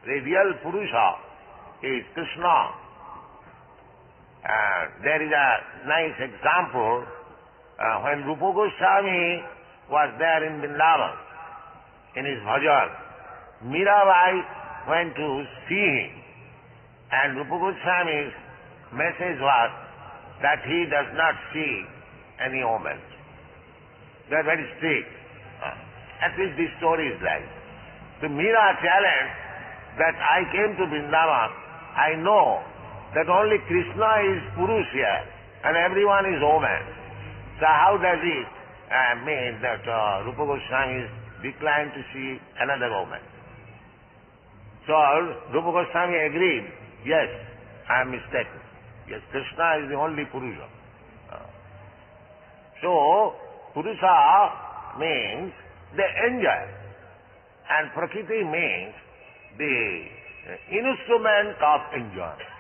The real Purusha is Krishna. And there is a nice example when Rupa Goswami was there in Vrindavan, in his bhajan. Mirabai went to see him, and Rupa Goswami's message was that he does not see any woman. They are very strict. At least this story is like. So Mira challenged that I came to Vrindavan, I know that only Krishna is Purush here and everyone is woman. So how does it mean that Rupa Goswami declined to see another woman? So Rupa Goswami agreed, yes, I am mistaken. Yes, Krishna is the only Purusha. So Purusha means the angel, and Prakriti means the instrument of enjoyment.